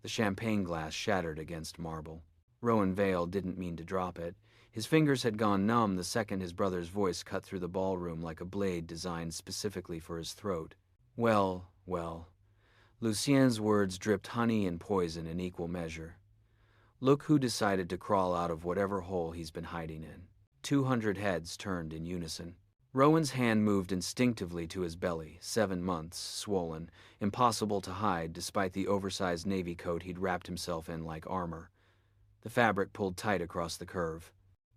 The champagne glass shattered against marble. Rowan Vale didn't mean to drop it. His fingers had gone numb the second his brother's voice cut through the ballroom like a blade designed specifically for his throat. Well, well. Lucien's words dripped honey and poison in equal measure. Look who decided to crawl out of whatever hole he's been hiding in. 200 heads turned in unison. Rowan's hand moved instinctively to his belly, 7 months, swollen, impossible to hide despite the oversized navy coat he'd wrapped himself in like armor. The fabric pulled tight across the curve.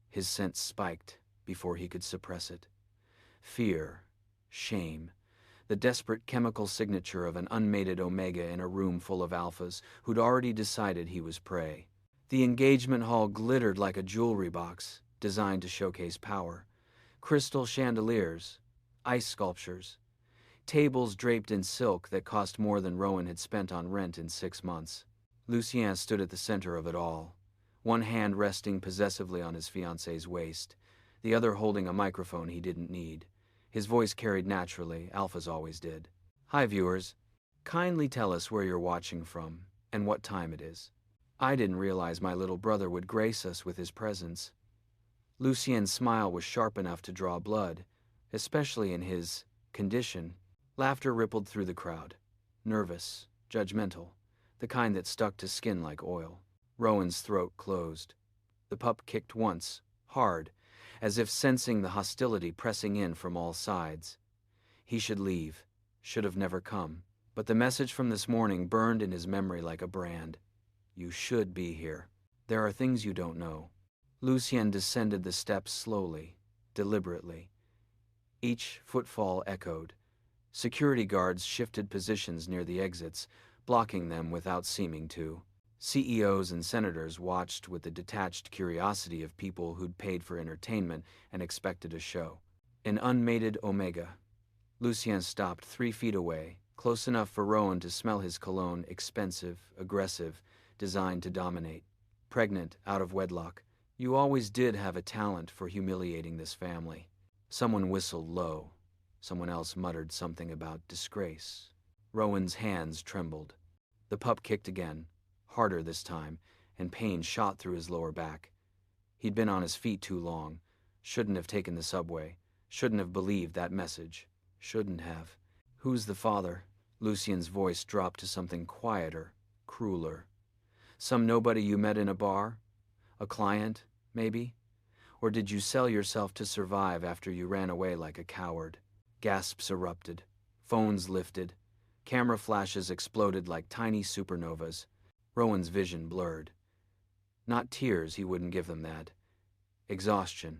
His sense spiked before he could suppress it. Fear, shame, the desperate chemical signature of an unmated Omega in a room full of alphas who'd already decided he was prey. The engagement hall glittered like a jewelry box, designed to showcase power. Crystal chandeliers, ice sculptures, tables draped in silk that cost more than Rowan had spent on rent in 6 months. Lucien stood at the center of it all, one hand resting possessively on his fiancée's waist, the other holding a microphone he didn't need. His voice carried naturally, alphas always did. Hi viewers, kindly tell us where you're watching from and what time it is. I didn't realize my little brother would grace us with his presence. Lucien's smile was sharp enough to draw blood, especially in his condition. Laughter rippled through the crowd. Nervous, judgmental, the kind that stuck to skin like oil. Rowan's throat closed. The pup kicked once, hard, as if sensing the hostility pressing in from all sides. He should leave, should have never come. But the message from this morning burned in his memory like a brand. You should be here. There are things you don't know. Lucien descended the steps slowly, deliberately. Each footfall echoed. Security guards shifted positions near the exits, blocking them without seeming to. CEOs and senators watched with the detached curiosity of people who'd paid for entertainment and expected a show. An unmated Omega. Lucien stopped 3 feet away, close enough for Rowan to smell his cologne, expensive, aggressive, designed to dominate. Pregnant, out of wedlock. You always did have a talent for humiliating this family. Someone whistled low. Someone else muttered something about disgrace. Rowan's hands trembled. The pup kicked again, harder this time, and pain shot through his lower back. He'd been on his feet too long. Shouldn't have taken the subway. Shouldn't have believed that message. Shouldn't have. Who's the father? Lucien's voice dropped to something quieter, crueler. Some nobody you met in a bar? A client, maybe? Or did you sell yourself to survive after you ran away like a coward? Gasps erupted. Phones lifted. Camera flashes exploded like tiny supernovas. Rowan's vision blurred. Not tears, he wouldn't give them that. Exhaustion.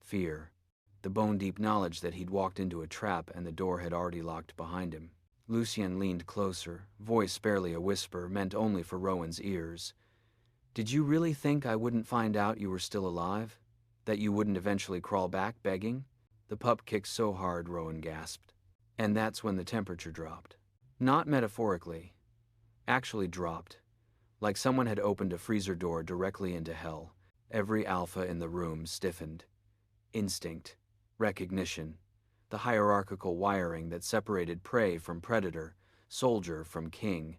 Fear. The bone-deep knowledge that he'd walked into a trap and the door had already locked behind him. Lucien leaned closer, voice barely a whisper, meant only for Rowan's ears. Did you really think I wouldn't find out you were still alive? That you wouldn't eventually crawl back begging? The pup kicked so hard, Rowan gasped. And that's when the temperature dropped. Not metaphorically. Actually dropped. Like someone had opened a freezer door directly into hell. Every alpha in the room stiffened. Instinct. Recognition. The hierarchical wiring that separated prey from predator, soldier from king.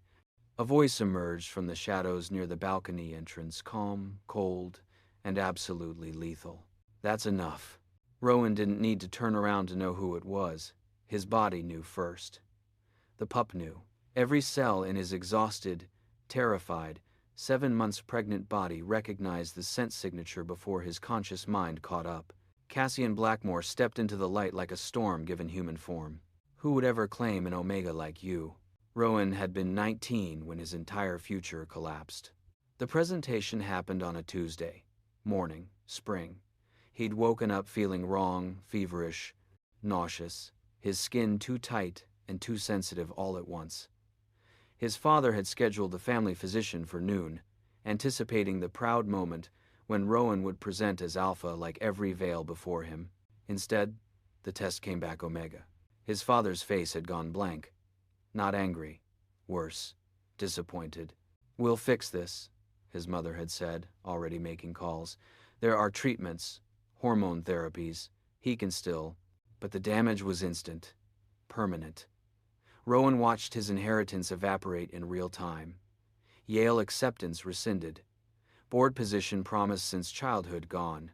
A voice emerged from the shadows near the balcony entrance, calm, cold, and absolutely lethal. That's enough. Rowan didn't need to turn around to know who it was. His body knew first. The pup knew. Every cell in his exhausted, terrified, 7 months pregnant body recognized the scent signature before his conscious mind caught up. Cassian Blackmore stepped into the light like a storm given human form. Who would ever claim an Omega like you? Rowan had been 19 when his entire future collapsed. The presentation happened on a Tuesday. Morning, spring. He'd woken up feeling wrong, feverish, nauseous, his skin too tight and too sensitive all at once. His father had scheduled the family physician for noon, anticipating the proud moment when Rowan would present as Alpha like every Vale before him. Instead, the test came back Omega. His father's face had gone blank. Not angry. Worse. Disappointed. We'll fix this, his mother had said, already making calls. There are treatments, hormone therapies. He can still. But the damage was instant. Permanent. Rowan watched his inheritance evaporate in real time. Yale acceptance rescinded. Board position promised since childhood gone.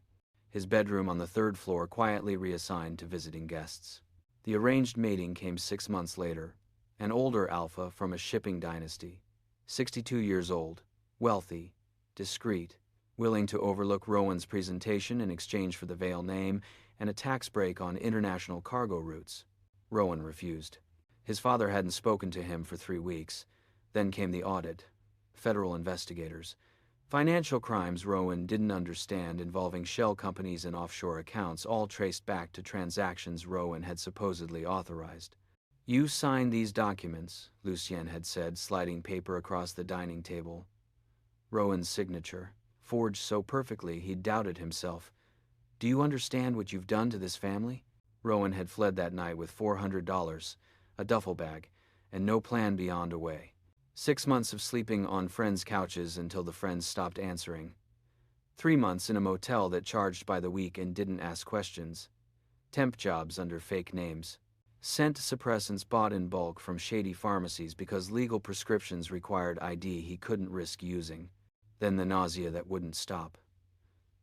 His bedroom on the third floor quietly reassigned to visiting guests. The arranged mating came 6 months later. An older alpha from a shipping dynasty. 62 years old, wealthy, discreet, willing to overlook Rowan's presentation in exchange for the Vale name and a tax break on international cargo routes. Rowan refused. His father hadn't spoken to him for 3 weeks. Then came the audit. Federal investigators. Financial crimes Rowan didn't understand involving shell companies and offshore accounts, all traced back to transactions Rowan had supposedly authorized. "You signed these documents," Lucien had said, sliding paper across the dining table. Rowan's signature, forged so perfectly he'd doubted himself. "Do you understand what you've done to this family?" Rowan had fled that night with $400, a duffel bag, and no plan beyond a way. 6 months of sleeping on friends' couches until the friends stopped answering. 3 months in a motel that charged by the week and didn't ask questions. Temp jobs under fake names. Scent suppressants bought in bulk from shady pharmacies because legal prescriptions required ID he couldn't risk using. Then the nausea that wouldn't stop.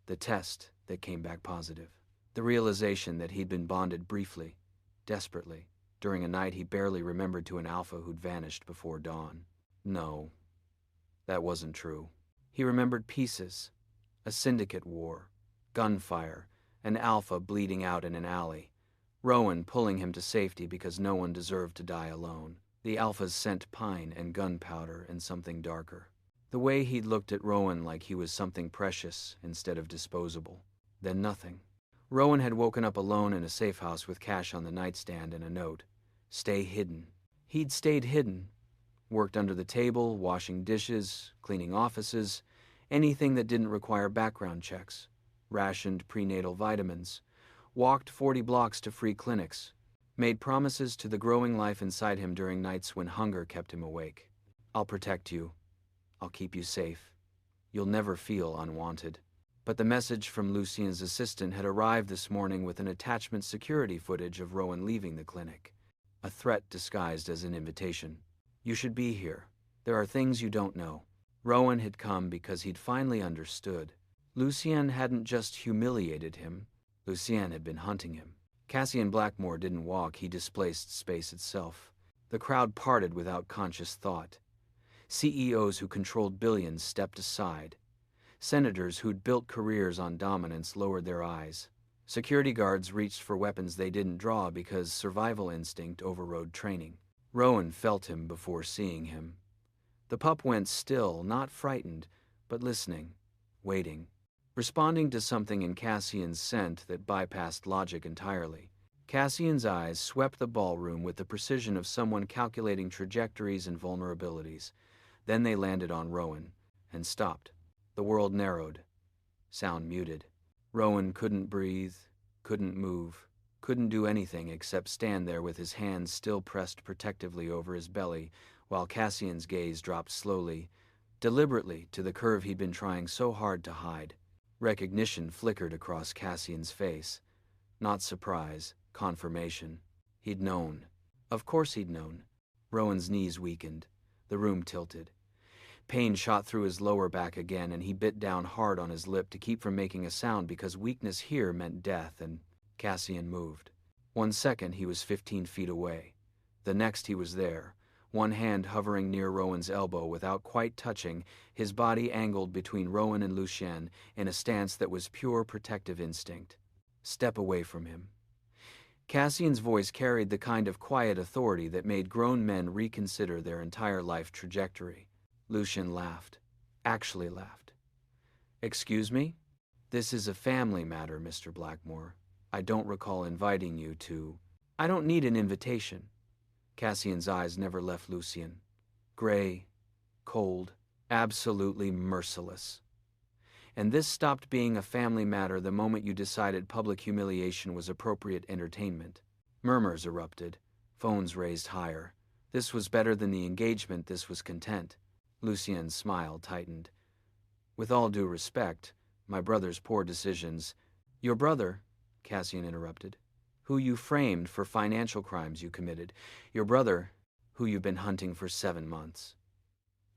The test that came back positive. The realization that he'd been bonded briefly, desperately, during a night he barely remembered to an alpha who'd vanished before dawn. No, that wasn't true. He remembered pieces. A syndicate war, gunfire, an alpha bleeding out in an alley. Rowan pulling him to safety because no one deserved to die alone. The alphas sent pine and gunpowder and something darker. The way he'd looked at Rowan like he was something precious instead of disposable. Then nothing. Rowan had woken up alone in a safe house with cash on the nightstand and a note. Stay hidden. He'd stayed hidden. Worked under the table, washing dishes, cleaning offices, anything that didn't require background checks. Rationed prenatal vitamins. Walked 40 blocks to free clinics. Made promises to the growing life inside him during nights when hunger kept him awake. I'll protect you. I'll keep you safe. You'll never feel unwanted. But the message from Lucien's assistant had arrived this morning with an attachment security footage of Rowan leaving the clinic. A threat disguised as an invitation. You should be here. There are things you don't know. Rowan had come because he'd finally understood. Lucien hadn't just humiliated him. Lucien had been hunting him. Cassian Blackmore didn't walk, he displaced space itself. The crowd parted without conscious thought. CEOs who controlled billions stepped aside. Senators who'd built careers on dominance lowered their eyes. Security guards reached for weapons they didn't draw because survival instinct overrode training. Rowan felt him before seeing him. The pup went still, not frightened, but listening, waiting. Responding to something in Cassian's scent that bypassed logic entirely. Cassian's eyes swept the ballroom with the precision of someone calculating trajectories and vulnerabilities. Then they landed on Rowan, and stopped. The world narrowed. Sound muted. Rowan couldn't breathe, couldn't move, couldn't do anything except stand there with his hands still pressed protectively over his belly, while Cassian's gaze dropped slowly, deliberately to the curve he'd been trying so hard to hide. Recognition flickered across Cassian's face. Not surprise, confirmation. He'd known. Of course he'd known. Rowan's knees weakened. The room tilted. Pain shot through his lower back again, and he bit down hard on his lip to keep from making a sound because weakness here meant death, and Cassian moved. 1 second he was 15 feet away. The next he was there, one hand hovering near Rowan's elbow without quite touching, his body angled between Rowan and Lucien in a stance that was pure protective instinct. Step away from him. Cassian's voice carried the kind of quiet authority that made grown men reconsider their entire life trajectory. Lucien laughed. Actually laughed. Excuse me? This is a family matter, Mr. Blackmore. I don't recall inviting you to... I don't need an invitation. Cassian's eyes never left Lucien. Gray, cold, absolutely merciless. And this stopped being a family matter the moment you decided public humiliation was appropriate entertainment. Murmurs erupted. Phones raised higher. This was better than the engagement, this was content. Lucien's smile tightened. With all due respect, my brother's poor decisions... Your brother, Cassian interrupted, who you framed for financial crimes you committed. Your brother, who you've been hunting for 7 months.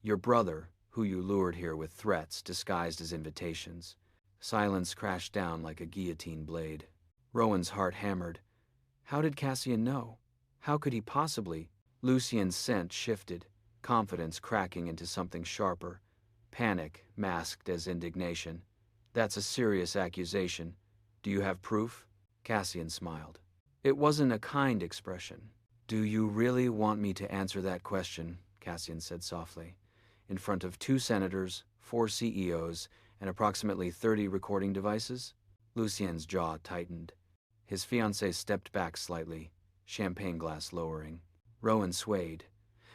Your brother, who you lured here with threats disguised as invitations. Silence crashed down like a guillotine blade. Rowan's heart hammered. How did Cassian know? How could he possibly? Lucien's scent shifted, confidence cracking into something sharper. Panic masked as indignation. That's a serious accusation. Do you have proof? Cassian smiled. It wasn't a kind expression. Do you really want me to answer that question? Cassian said softly. In front of 2 senators, 4 CEOs, and approximately 30 recording devices? Lucien's jaw tightened. His fiancée stepped back slightly, champagne glass lowering. Rowan swayed.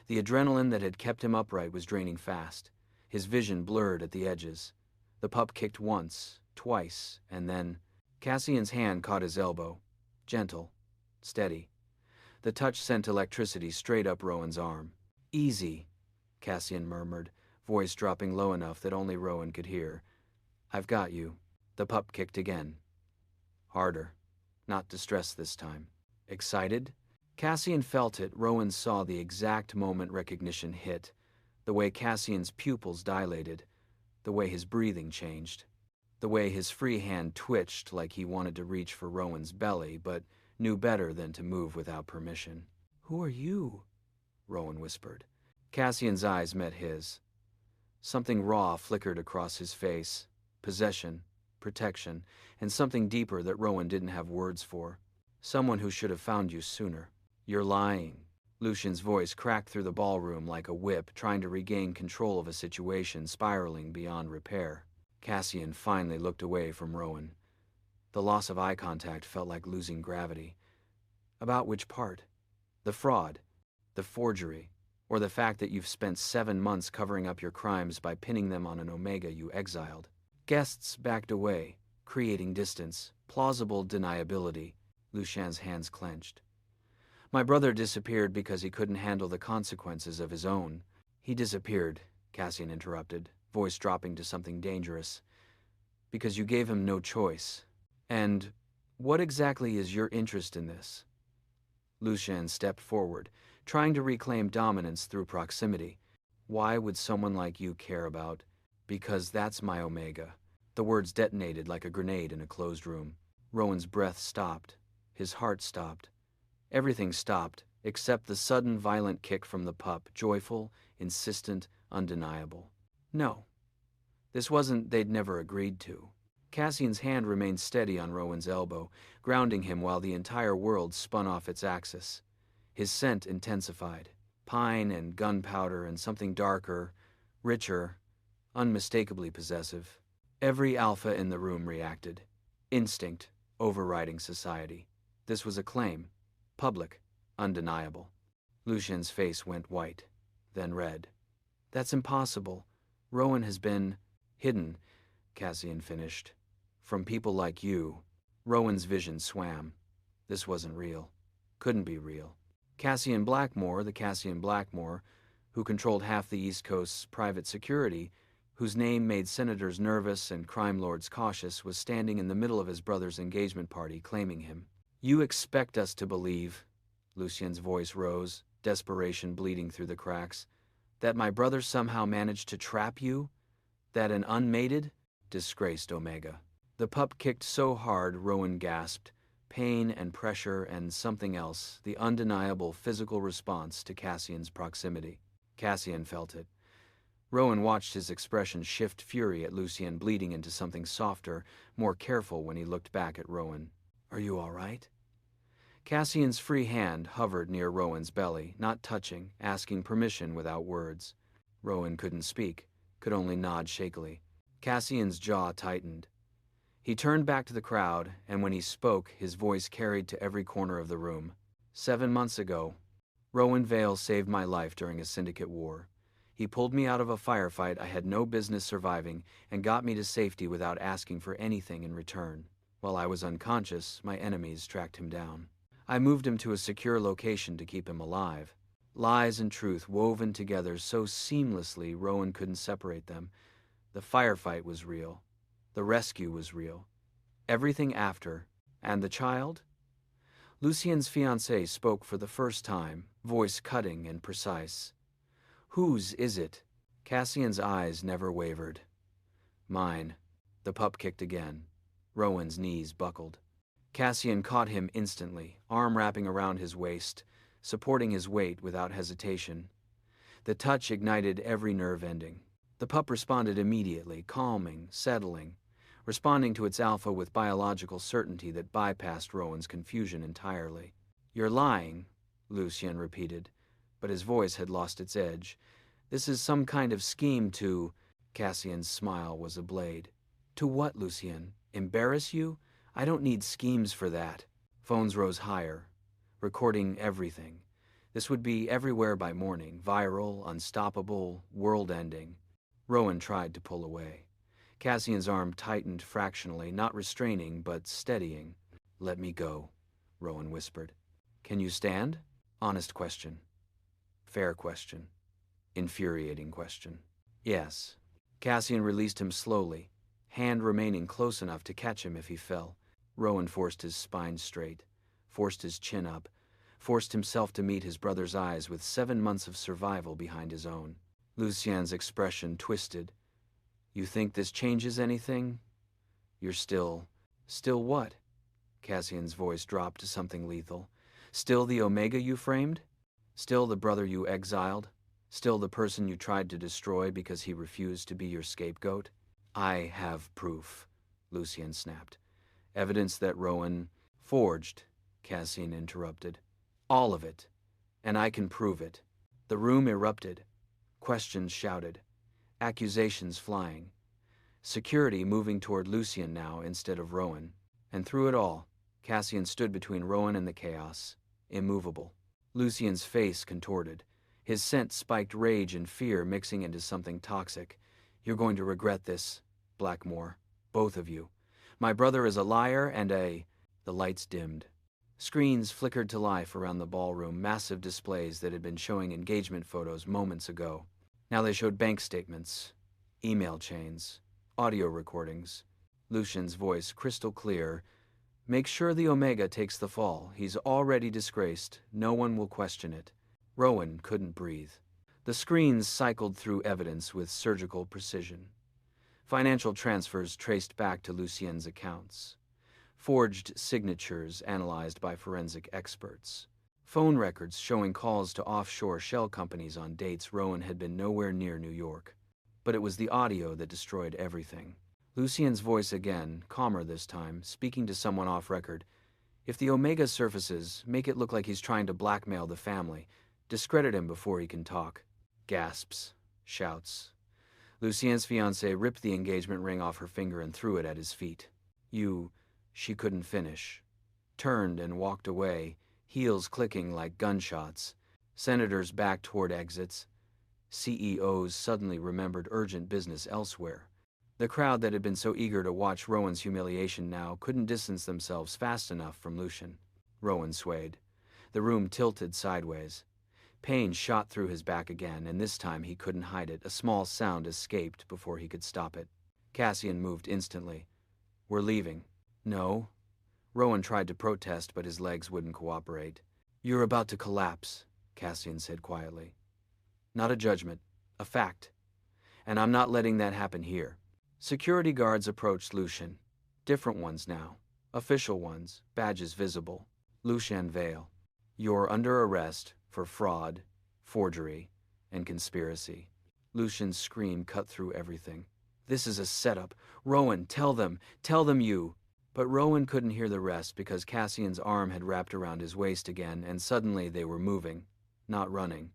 The adrenaline that had kept him upright was draining fast. His vision blurred at the edges. The pup kicked once, twice, and then Cassian's hand caught his elbow. Gentle, steady. The touch sent electricity straight up Rowan's arm. Easy, Cassian murmured, voice dropping low enough that only Rowan could hear. I've got you. The pup kicked again. Harder. Not distressed this time. Excited? Cassian felt it. Rowan saw the exact moment recognition hit. The way Cassian's pupils dilated. The way his breathing changed. The way his free hand twitched like he wanted to reach for Rowan's belly, but knew better than to move without permission. Who are you? Rowan whispered. Cassian's eyes met his. Something raw flickered across his face. Possession, protection, and something deeper that Rowan didn't have words for. Someone who should have found you sooner. You're lying. Lucien's voice cracked through the ballroom like a whip, trying to regain control of a situation spiraling beyond repair. Cassian finally looked away from Rowan. The loss of eye contact felt like losing gravity. About which part? The fraud, the forgery, or the fact that you've spent 7 months covering up your crimes by pinning them on an Omega you exiled. Guests backed away, creating distance, plausible deniability. Lucien's hands clenched. My brother disappeared because he couldn't handle the consequences of his own. He disappeared, Cassian interrupted, voice dropping to something dangerous. Because you gave him no choice. And what exactly is your interest in this? Lucien stepped forward, trying to reclaim dominance through proximity. Why would someone like you care about? Because that's my Omega. The words detonated like a grenade in a closed room. Rowan's breath stopped. His heart stopped. Everything stopped, except the sudden violent kick from the pup, joyful, insistent, undeniable. No. This wasn't they'd never agreed to. Cassian's hand remained steady on Rowan's elbow, grounding him while the entire world spun off its axis. His scent intensified. Pine and gunpowder and something darker, richer, unmistakably possessive. Every alpha in the room reacted. Instinct, overriding society. This was a claim. Public, undeniable. Lucien's face went white, then red. That's impossible. Rowan has been hidden, Cassian finished. From people like you. Rowan's vision swam. This wasn't real. Couldn't be real. Cassian Blackmore, the Cassian Blackmore, who controlled half the East Coast's private security, whose name made senators nervous and crime lords cautious, was standing in the middle of his brother's engagement party, claiming him. You expect us to believe, Lucien's voice rose, desperation bleeding through the cracks, that my brother somehow managed to trap you? That an unmated, disgraced Omega. The pup kicked so hard Rowan gasped, pain and pressure and something else, the undeniable physical response to Cassian's proximity. Cassian felt it. Rowan watched his expression shift fury at Lucien, bleeding into something softer, more careful when he looked back at Rowan. Are you all right? Cassian's free hand hovered near Rowan's belly, not touching, asking permission without words. Rowan couldn't speak, could only nod shakily. Cassian's jaw tightened. He turned back to the crowd, and when he spoke, his voice carried to every corner of the room. 7 months ago, Rowan Vale saved my life during a syndicate war. He pulled me out of a firefight I had no business surviving and got me to safety without asking for anything in return. While I was unconscious, my enemies tracked him down. I moved him to a secure location to keep him alive. Lies and truth woven together so seamlessly Rowan couldn't separate them. The firefight was real. The rescue was real. Everything after. And the child? Lucien's fiancée spoke for the first time, voice cutting and precise. Whose is it? Cassian's eyes never wavered. Mine. The pup kicked again. Rowan's knees buckled. Cassian caught him instantly, arm wrapping around his waist, supporting his weight without hesitation. The touch ignited every nerve ending. The pup responded immediately, calming, settling, responding to its alpha with biological certainty that bypassed Rowan's confusion entirely. "You're lying," Lucien repeated, but his voice had lost its edge. "This is some kind of scheme to—" Cassian's smile was a blade. "To what, Lucien? Embarrass you? I don't need schemes for that." Phones rose higher, recording everything. This would be everywhere by morning, viral, unstoppable, world-ending. Rowan tried to pull away. Cassian's arm tightened fractionally, not restraining, but steadying. "Let me go," Rowan whispered. "Can you stand?" Honest question. Fair question. Infuriating question. "Yes." Cassian released him slowly, hand remaining close enough to catch him if he fell. Rowan forced his spine straight, forced his chin up, forced himself to meet his brother's eyes with 7 months of survival behind his own. Lucien's expression twisted. "You think this changes anything? You're still what?" Cassian's voice dropped to something lethal. "Still the Omega you framed? Still the brother you exiled? Still the person you tried to destroy because he refused to be your scapegoat?" "I have proof," Lucien snapped. "Evidence that Rowan—" "Forged," Cassian interrupted. "All of it. And I can prove it." The room erupted. Questions shouted. Accusations flying. Security moving toward Lucien now instead of Rowan. And through it all, Cassian stood between Rowan and the chaos, immovable. Lucien's face contorted. His scent spiked rage and fear mixing into something toxic. "You're going to regret this, Blackmore. Both of you. My brother is a liar and a—" The lights dimmed. Screens flickered to life around the ballroom, massive displays that had been showing engagement photos moments ago. Now they showed bank statements, email chains, audio recordings. Lucien's voice crystal clear. "Make sure the Omega takes the fall. He's already disgraced. No one will question it." Rowan couldn't breathe. The screens cycled through evidence with surgical precision. Financial transfers traced back to Lucien's accounts. Forged signatures analyzed by forensic experts. Phone records showing calls to offshore shell companies on dates Rowan had been nowhere near New York. But it was the audio that destroyed everything. Lucien's voice again, calmer this time, speaking to someone off record. "If the Omega surfaces, make it look like he's trying to blackmail the family. Discredit him before he can talk." Gasps. Shouts. Lucien's fiancé ripped the engagement ring off her finger and threw it at his feet. "You—" She couldn't finish. Turned and walked away, heels clicking like gunshots. Senators backed toward exits. CEOs suddenly remembered urgent business elsewhere. The crowd that had been so eager to watch Rowan's humiliation now couldn't distance themselves fast enough from Lucien. Rowan swayed. The room tilted sideways. Pain shot through his back again, and this time he couldn't hide it. A small sound escaped before he could stop it. Cassian moved instantly. "We're leaving." "No." Rowan tried to protest, but his legs wouldn't cooperate. "You're about to collapse," Cassian said quietly. "Not a judgment, a fact. And I'm not letting that happen here." Security guards approached Lucien. Different ones now. Official ones, badges visible. Lucien Vale. "You're under arrest for fraud, forgery, and conspiracy." Lucien's scream cut through everything. "This is a setup. Rowan, tell them you—" But Rowan couldn't hear the rest because Cassian's arm had wrapped around his waist again, and suddenly they were moving, not running.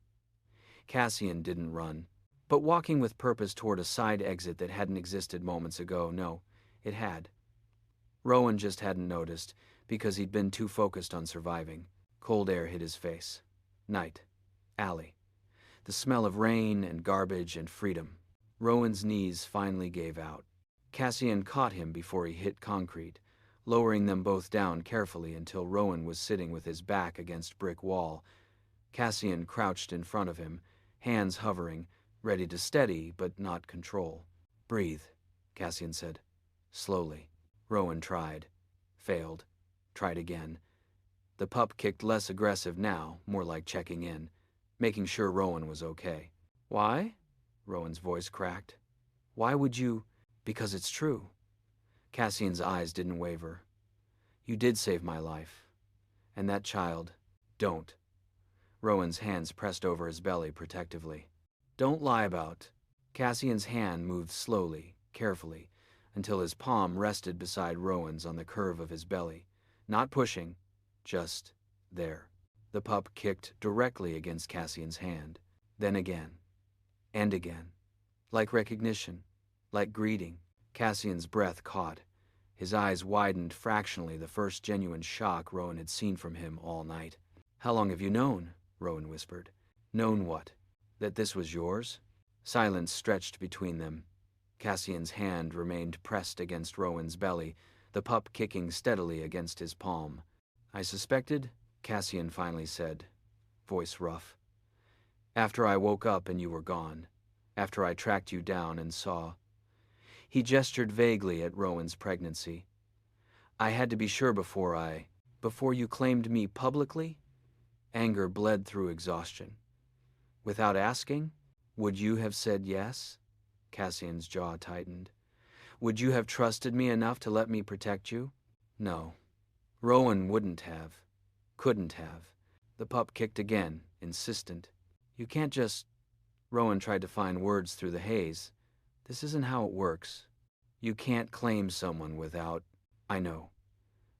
Cassian didn't run, but walking with purpose toward a side exit that hadn't existed moments ago. No, it had. Rowan just hadn't noticed because he'd been too focused on surviving. Cold air hit his face. Night. Alley. The smell of rain and garbage and freedom. Rowan's knees finally gave out. Cassian caught him before he hit concrete, lowering them both down carefully until Rowan was sitting with his back against brick wall. Cassian crouched in front of him, hands hovering, ready to steady but not control. "Breathe," Cassian said. Slowly. Rowan tried. Failed. Tried again. The pup kicked less aggressive now, more like checking in, making sure Rowan was okay. "Why?" Rowan's voice cracked. Why would you? Because it's true. Cassian's eyes didn't waver. You did save my life. And that child, don't. Rowan's hands pressed over his belly protectively. Don't lie about. Cassian's hand moved slowly, carefully, until his palm rested beside Rowan's on the curve of his belly. Not pushing, just there. The pup kicked directly against Cassian's hand, then again, and again. Like recognition, like greeting. Cassian's breath caught. His eyes widened fractionally, the first genuine shock Rowan had seen from him all night. How long have you known? Rowan whispered. Known what? That this was yours? Silence stretched between them. Cassian's hand remained pressed against Rowan's belly, the pup kicking steadily against his palm. I suspected, Cassian finally said, voice rough. After I woke up and you were gone. After I tracked you down and saw. He gestured vaguely at Rowan's pregnancy. I had to be sure before you claimed me publicly? Anger bled through exhaustion. Without asking, would you have said yes? Cassian's jaw tightened. Would you have trusted me enough to let me protect you? No. Rowan wouldn't have. Couldn't have. The pup kicked again, insistent. You can't just... Rowan tried to find words through the haze. This isn't how it works. You can't claim someone without... I know.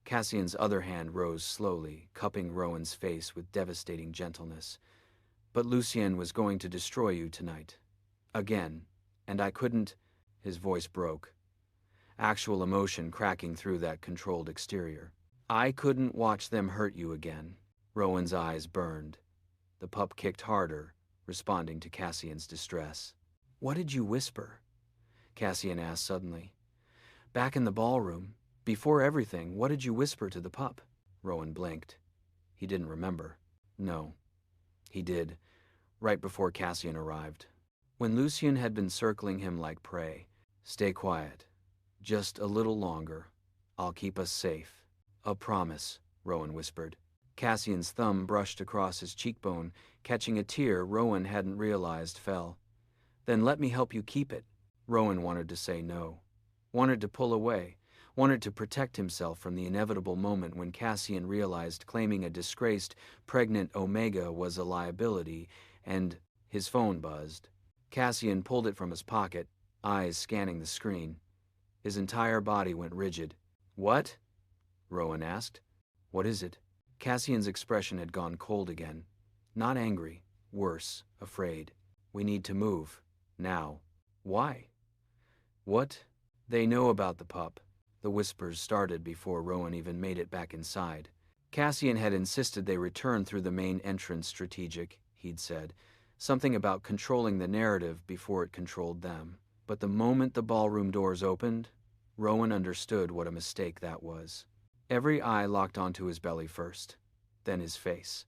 Cassian's other hand rose slowly, cupping Rowan's face with devastating gentleness. But Lucien was going to destroy you tonight. Again. And I couldn't... His voice broke. Actual emotion cracking through that controlled exterior. I couldn't watch them hurt you again. Rowan's eyes burned. The pup kicked harder, responding to Cassian's distress. What did you whisper? Cassian asked suddenly. Back in the ballroom, before everything, what did you whisper to the pup? Rowan blinked. He didn't remember. No. He did, right before Cassian arrived. When Lucien had been circling him like prey. Stay quiet. Just a little longer. I'll keep us safe. A promise, Rowan whispered. Cassian's thumb brushed across his cheekbone, catching a tear Rowan hadn't realized fell. Then let me help you keep it. Rowan wanted to say no. Wanted to pull away. Wanted to protect himself from the inevitable moment when Cassian realized claiming a disgraced, pregnant Omega was a liability, and his phone buzzed. Cassian pulled it from his pocket, eyes scanning the screen. His entire body went rigid. What? Rowan asked. What is it? Cassian's expression had gone cold again. Not angry, worse, afraid. We need to move. Now. Why? What? They know about the pup. The whispers started before Rowan even made it back inside. Cassian had insisted they return through the main entrance strategic, he'd said. Something about controlling the narrative before it controlled them. But the moment the ballroom doors opened, Rowan understood what a mistake that was. Every eye locked onto his belly first, then his face.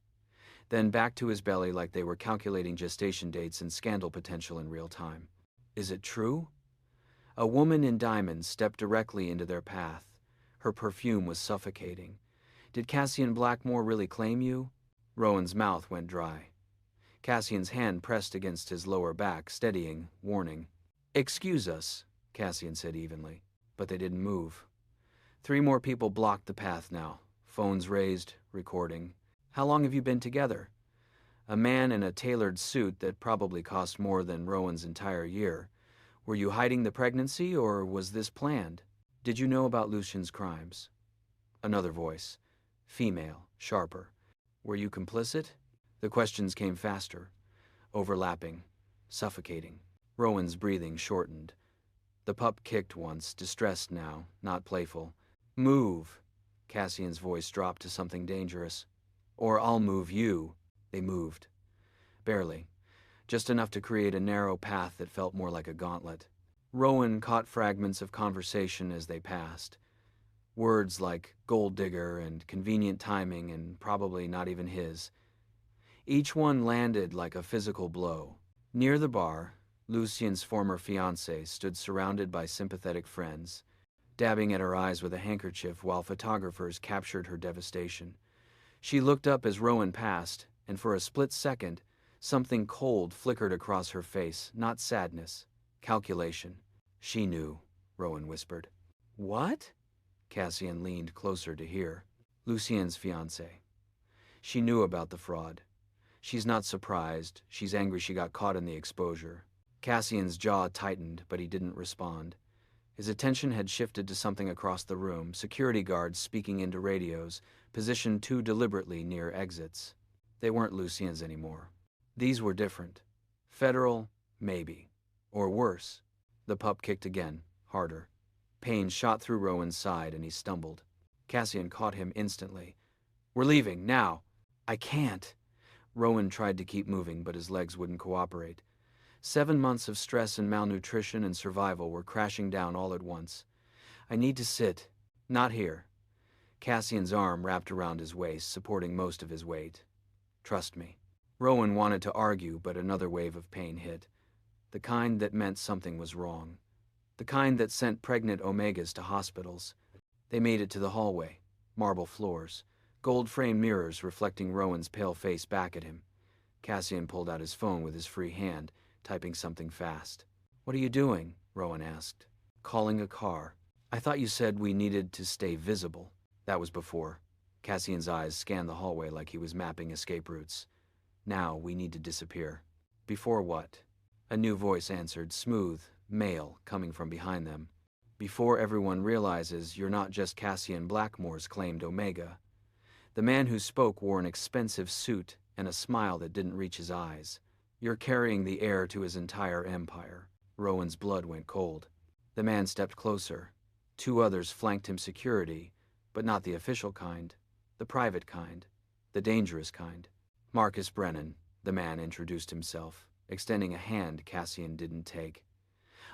Then back to his belly like they were calculating gestation dates and scandal potential in real time. Is it true? A woman in diamonds stepped directly into their path. Her perfume was suffocating. Did Cassian Blackmore really claim you? Rowan's mouth went dry. Cassian's hand pressed against his lower back, steadying, warning. Excuse us, Cassian said evenly, but they didn't move. 3 more people blocked the path now, phones raised, recording. How long have you been together? A man in a tailored suit that probably cost more than Rowan's entire year. Were you hiding the pregnancy, or was this planned? Did you know about Lucien's crimes? Another voice. Female, sharper. Were you complicit? The questions came faster, overlapping, suffocating. Rowan's breathing shortened. The pup kicked once, distressed now, not playful. Move. Cassian's voice dropped to something dangerous. Or I'll move you. They moved. Barely. Just enough to create a narrow path that felt more like a gauntlet. Rowan caught fragments of conversation as they passed. Words like gold digger and convenient timing and probably not even his. Each one landed like a physical blow. Near the bar, Lucien's former fiancé stood surrounded by sympathetic friends, dabbing at her eyes with a handkerchief while photographers captured her devastation. She looked up as Rowan passed, and for a split second, Something cold flickered across her face, not sadness. Calculation. She knew, Rowan whispered. What? Cassian leaned closer to hear. Lucien's fiancé. She knew about the fraud. She's not surprised. She's angry she got caught in the exposure. Cassian's jaw tightened, but he didn't respond. His attention had shifted to something across the room, security guards speaking into radios, positioned too deliberately near exits. They weren't Lucien's anymore. These were different. Federal, maybe. Or worse. The pup kicked again, harder. Pain shot through Rowan's side and he stumbled. Cassian caught him instantly. We're leaving, now. I can't. Rowan tried to keep moving, but his legs wouldn't cooperate. 7 months of stress and malnutrition and survival were crashing down all at once. I need to sit. Not here. Cassian's arm wrapped around his waist, supporting most of his weight. Trust me. Rowan wanted to argue, but another wave of pain hit. The kind that meant something was wrong. The kind that sent pregnant Omegas to hospitals. They made it to the hallway. Marble floors. Gold-framed mirrors reflecting Rowan's pale face back at him. Cassian pulled out his phone with his free hand, typing something fast. What are you doing? Rowan asked. Calling a car. I thought you said we needed to stay visible. That was before. Cassian's eyes scanned the hallway like he was mapping escape routes. Now we need to disappear. Before what? A new voice answered, smooth, male, coming from behind them. Before everyone realizes you're not just Cassian Blackmore's claimed Omega. The man who spoke wore an expensive suit and a smile that didn't reach his eyes. You're carrying the heir to his entire empire. Rowan's blood went cold. The man stepped closer. 2 others flanked him security, but not the official kind, the private kind, the dangerous kind. Marcus Brennan, the man introduced himself, extending a hand Cassian didn't take.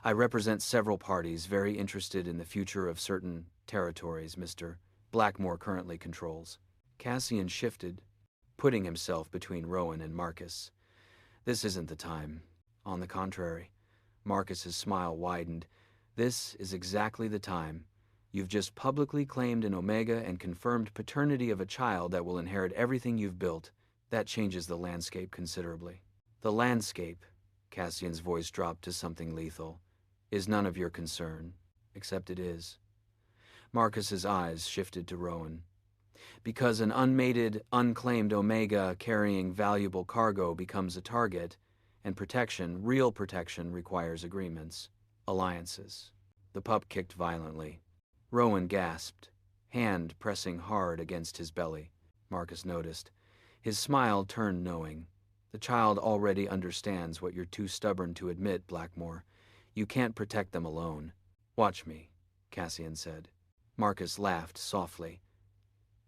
I represent several parties very interested in the future of certain territories Mr. Blackmore currently controls. Cassian shifted, putting himself between Rowan and Marcus. This isn't the time. On the contrary. Marcus's smile widened. This is exactly the time. You've just publicly claimed an Omega and confirmed paternity of a child that will inherit everything you've built. That changes the landscape considerably. The landscape, Cassian's voice dropped to something lethal, is none of your concern, except it is. Marcus's eyes shifted to Rowan. Because an unmated, unclaimed Omega carrying valuable cargo becomes a target, and protection, real protection, requires agreements, alliances. The pup kicked violently. Rowan gasped, hand pressing hard against his belly. Marcus noticed. His smile turned knowing. The child already understands what you're too stubborn to admit, Blackmore. You can't protect them alone. Watch me, Cassian said. Marcus laughed softly.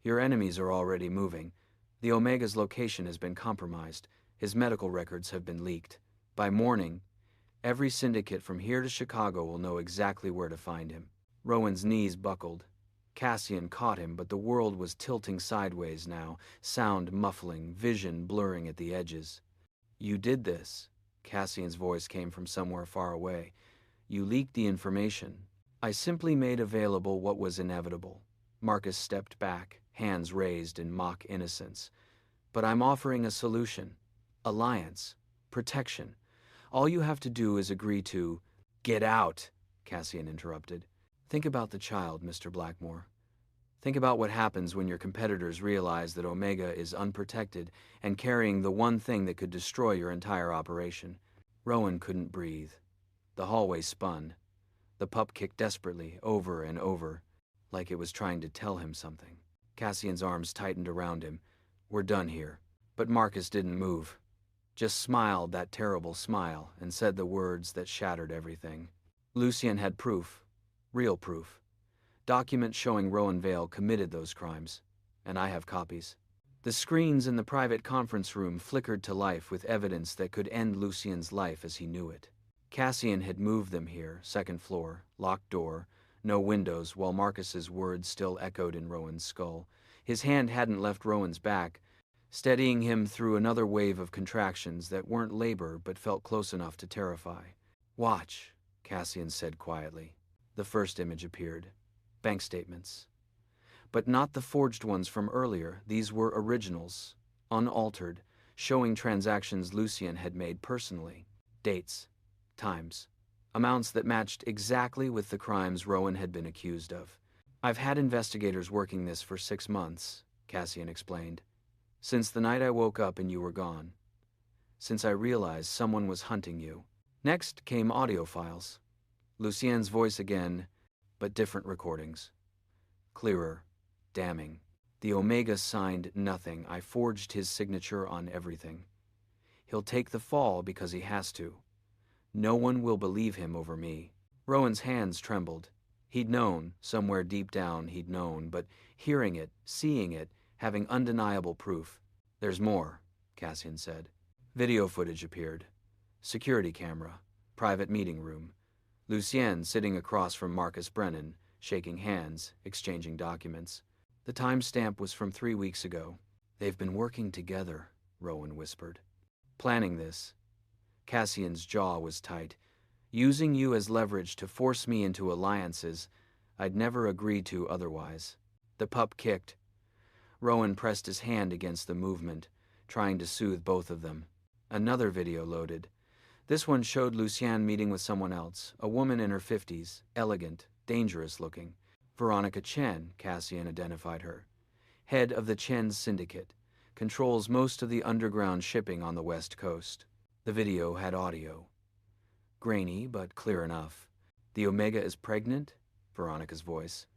Your enemies are already moving. The Omega's location has been compromised. His medical records have been leaked. By morning, every syndicate from here to Chicago will know exactly where to find him. Rowan's knees buckled. Cassian caught him, but the world was tilting sideways now, sound muffling, vision blurring at the edges. You did this. Cassian's voice came from somewhere far away. You leaked the information. I simply made available what was inevitable. Marcus stepped back, hands raised in mock innocence. But I'm offering a solution. Alliance. Protection. All you have to do is agree to— Get out, Cassian interrupted. Think about the child, Mr. Blackmore. Think about what happens when your competitors realize that Omega is unprotected and carrying the one thing that could destroy your entire operation. Rowan couldn't breathe. The hallway spun. The pup kicked desperately, over and over, like it was trying to tell him something. Cassian's arms tightened around him. We're done here. But Marcus didn't move. Just smiled that terrible smile and said the words that shattered everything. Lucien had proof. Real proof. Documents showing Rowan Vale committed those crimes. And I have copies. The screens in the private conference room flickered to life with evidence that could end Lucien's life as he knew it. Cassian had moved them here, 2nd floor, locked door, no windows, while Marcus's words still echoed in Rowan's skull. His hand hadn't left Rowan's back, steadying him through another wave of contractions that weren't labor but felt close enough to terrify. Watch, Cassian said quietly. The first image appeared. Bank statements. But not the forged ones from earlier. These were originals, unaltered, showing transactions Lucien had made personally. Dates, times, amounts that matched exactly with the crimes Rowan had been accused of. "I've had investigators working this for 6 months," Cassian explained. "Since the night I woke up and you were gone. Since I realized someone was hunting you." Next came audio files. Lucien's voice again, but different recordings. Clearer, damning. "The Omega signed nothing. I forged his signature on everything. He'll take the fall because he has to. No one will believe him over me." Rowan's hands trembled. He'd known, somewhere deep down he'd known, but hearing it, seeing it, having undeniable proof. "There's more," Cassian said. Video footage appeared. Security camera, private meeting room. Lucien sitting across from Marcus Brennan, shaking hands, exchanging documents. The timestamp was from 3 weeks ago. "They've been working together," Rowan whispered. "Planning this." Cassian's jaw was tight. "Using you as leverage to force me into alliances I'd never agreed to otherwise." The pup kicked. Rowan pressed his hand against the movement, trying to soothe both of them. Another video loaded. This one showed Lucien meeting with someone else, a woman in her 50s, elegant, dangerous looking. Veronica Chen, Cassian identified her. Head of the Chen Syndicate, controls most of the underground shipping on the West Coast. The video had audio. Grainy, but clear enough. "The Omega is pregnant?" Veronica's voice.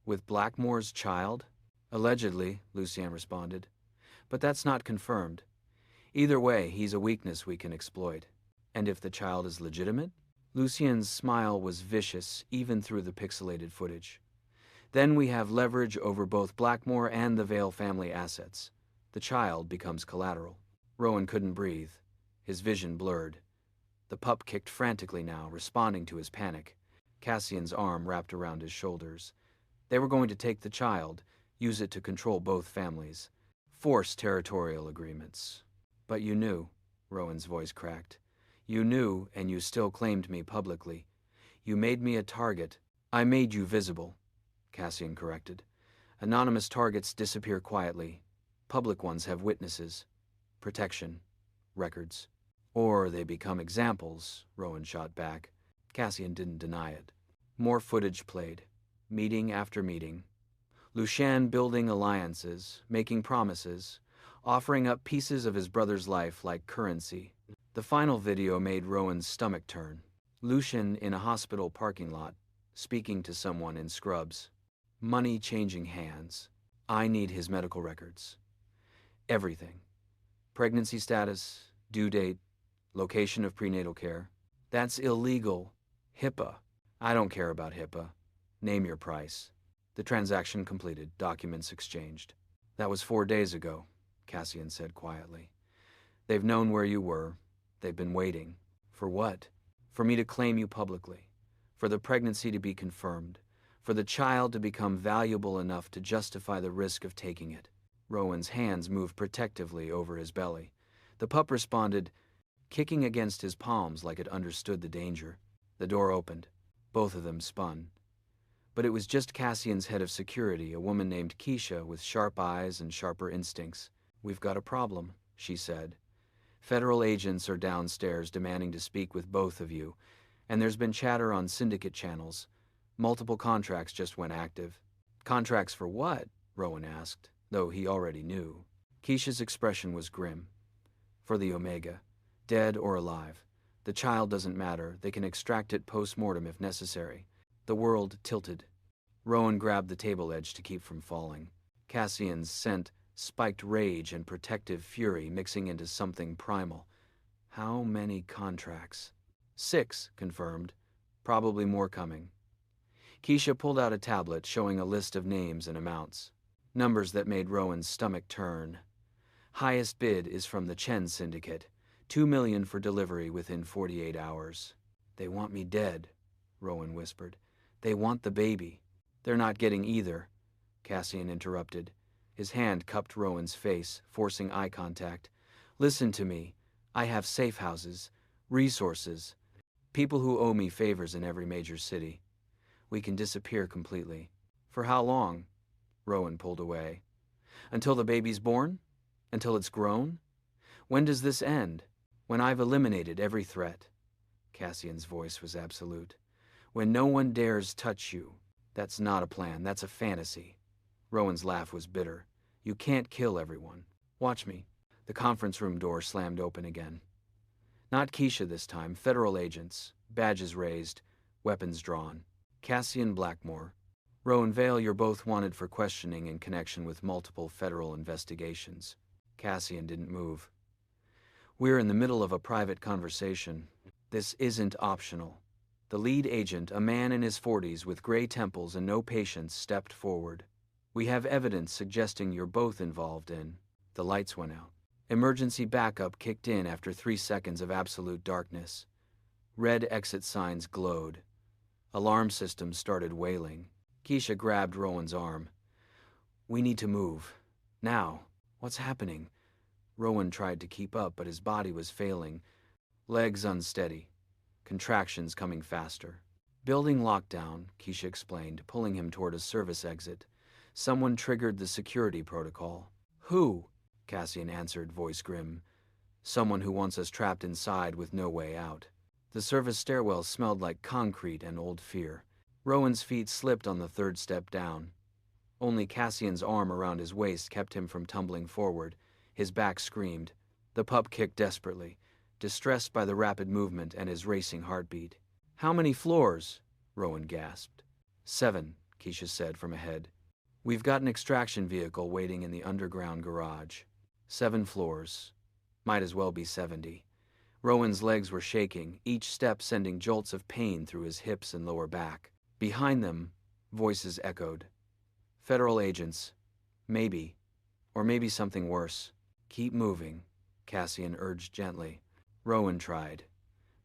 "With Blackmore's child?" "Allegedly," Lucien responded. "But that's not confirmed. Either way, he's a weakness we can exploit." "And if the child is legitimate?" Lucien's smile was vicious, even through the pixelated footage. "Then we have leverage over both Blackmore and the Vale family assets. The child becomes collateral." Rowan couldn't breathe. His vision blurred. The pup kicked frantically now, responding to his panic. Cassian's arm wrapped around his shoulders. They were going to take the child, use it to control both families. Force territorial agreements. "But you knew," Rowan's voice cracked. "You knew, and you still claimed me publicly. You made me a target." "I made you visible," Cassian corrected. "Anonymous targets disappear quietly. Public ones have witnesses, protection, records." "Or they become examples," Rowan shot back. Cassian didn't deny it. More footage played, meeting after meeting. Lucien building alliances, making promises, offering up pieces of his brother's life like currency. The final video made Rowan's stomach turn. Lucien in a hospital parking lot, speaking to someone in scrubs. Money changing hands. "I need his medical records. Everything. Pregnancy status, due date, location of prenatal care." "That's illegal. HIPAA." "I don't care about HIPAA. Name your price." The transaction completed, documents exchanged. "That was 4 days ago," Cassian said quietly. "They've known where you were. They've been waiting." "For what?" "For me to claim you publicly. For the pregnancy to be confirmed. For the child to become valuable enough to justify the risk of taking it." Rowan's hands moved protectively over his belly. The pup responded, kicking against his palms like it understood the danger. The door opened. Both of them spun. But it was just Cassian's head of security, a woman named Kesha with sharp eyes and sharper instincts. "We've got a problem," she said. "Federal agents are downstairs demanding to speak with both of you, and there's been chatter on syndicate channels. Multiple contracts just went active." "Contracts for what?" Rowan asked, though he already knew. Kesha's expression was grim. "For the Omega. Dead or alive. The child doesn't matter. They can extract it post-mortem if necessary." The world tilted. Rowan grabbed the table edge to keep from falling. Cassian's scent spiked rage and protective fury mixing into something primal. "How many contracts?" 6, confirmed. "Probably more coming." Kesha pulled out a tablet showing a list of names and amounts. Numbers that made Rowan's stomach turn. "Highest bid is from the Chen Syndicate. 2 million for delivery within 48 hours. "They want me dead," Rowan whispered. "They want the baby." "They're not getting either," Cassian interrupted. His hand cupped Rowan's face, forcing eye contact. "Listen to me. I have safe houses, resources, people who owe me favors in every major city. We can disappear completely." "For how long?" Rowan pulled away. "Until the baby's born? Until it's grown? When does this end? When I've eliminated every threat. Cassian's voice was absolute. When no one dares touch you. That's not a plan, that's a fantasy. Rowan's laugh was bitter. You can't kill everyone. Watch me. The conference room door slammed open again. Not Kesha this time, federal agents, badges raised, weapons drawn. Cassian Blackmore. Rowan Vale, you're both wanted for questioning in connection with multiple federal investigations. Cassian didn't move. We're in the middle of a private conversation. This isn't optional. The lead agent, a man in his 40s with gray temples and no patience, stepped forward. We have evidence suggesting you're both involved in. The lights went out. Emergency backup kicked in after 3 seconds of absolute darkness. Red exit signs glowed. Alarm systems started wailing. Kesha grabbed Rowan's arm. We need to move. Now. What's happening? Rowan tried to keep up, but his body was failing. Legs unsteady. Contractions coming faster. Building lockdown, Kesha explained, pulling him toward a service exit. Someone triggered the security protocol. Who? Cassian answered, voice grim. Someone who wants us trapped inside with no way out. The service stairwell smelled like concrete and old fear. Rowan's feet slipped on the 3rd step down. Only Cassian's arm around his waist kept him from tumbling forward. His back screamed. The pup kicked desperately, distressed by the rapid movement and his racing heartbeat. How many floors? Rowan gasped. 7, Kesha said from ahead. We've got an extraction vehicle waiting in the underground garage. 7 floors. Might as well be 70. Rowan's legs were shaking, each step sending jolts of pain through his hips and lower back. Behind them, voices echoed. Federal agents. Maybe. Or maybe something worse. Keep moving, Cassian urged gently. Rowan tried.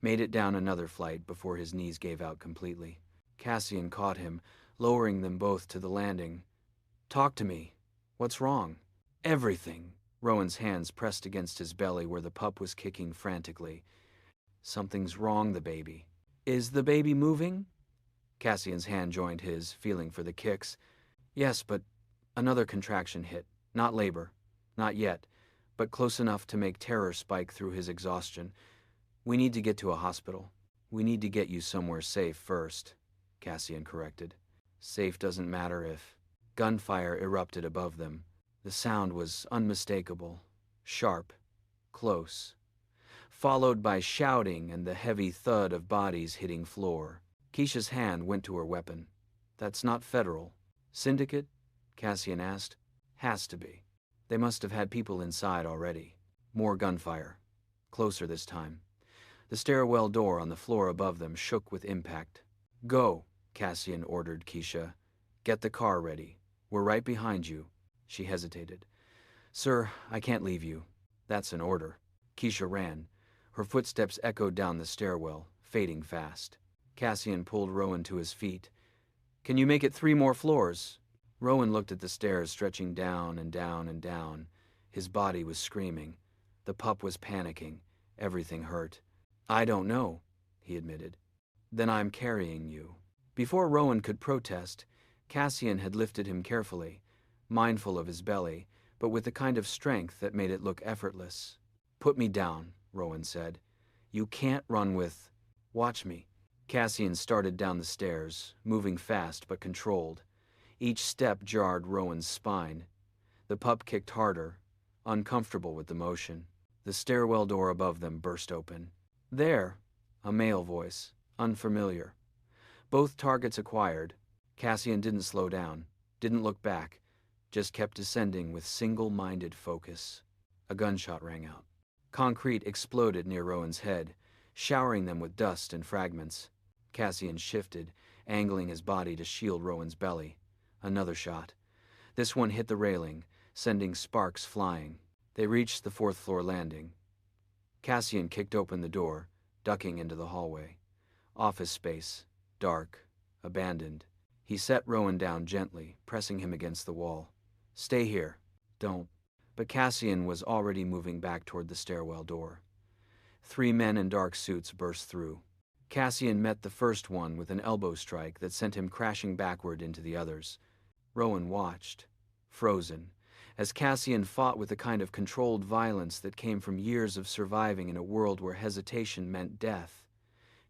Made it down another flight before his knees gave out completely. Cassian caught him, lowering them both to the landing. Talk to me. What's wrong? Everything. Rowan's hands pressed against his belly where the pup was kicking frantically. Something's wrong, the baby. Is the baby moving? Cassian's hand joined his, feeling for the kicks. Yes, but another contraction hit. Not labor. Not yet, but close enough to make terror spike through his exhaustion. We need to get to a hospital. We need to get you somewhere safe first, Cassian corrected. Safe doesn't matter if... Gunfire erupted above them. The sound was unmistakable, sharp, close, followed by shouting and the heavy thud of bodies hitting floor. Kesha's hand went to her weapon. That's not federal. Syndicate? Cassian asked. Has to be. They must have had people inside already. More gunfire. Closer this time. The stairwell door on the floor above them shook with impact. Go, Cassian ordered Kesha. Get the car ready. We're right behind you. She hesitated. Sir, I can't leave you. That's an order. Kesha ran. Her footsteps echoed down the stairwell, fading fast. Cassian pulled Rowan to his feet. Can you make it 3 more floors? Rowan looked at the stairs stretching down and down and down. His body was screaming. The pup was panicking. Everything hurt. I don't know, he admitted. Then I'm carrying you. Before Rowan could protest, Cassian had lifted him carefully, mindful of his belly, but with the kind of strength that made it look effortless. Put me down, Rowan said. You can't run with... Watch me. Cassian started down the stairs, moving fast but controlled. Each step jarred Rowan's spine. The pup kicked harder, uncomfortable with the motion. The stairwell door above them burst open. There, a male voice, unfamiliar. Both targets acquired. Cassian didn't slow down, didn't look back, just kept descending with single-minded focus. A gunshot rang out. Concrete exploded near Rowan's head, showering them with dust and fragments. Cassian shifted, angling his body to shield Rowan's belly. Another shot. This one hit the railing, sending sparks flying. They reached the 4th floor landing. Cassian kicked open the door, ducking into the hallway. Office space, dark, abandoned. He set Rowan down gently, pressing him against the wall. Stay here. Don't. But Cassian was already moving back toward the stairwell door. 3 men in dark suits burst through. Cassian met the first one with an elbow strike that sent him crashing backward into the others. Rowan watched, frozen, as Cassian fought with the kind of controlled violence that came from years of surviving in a world where hesitation meant death.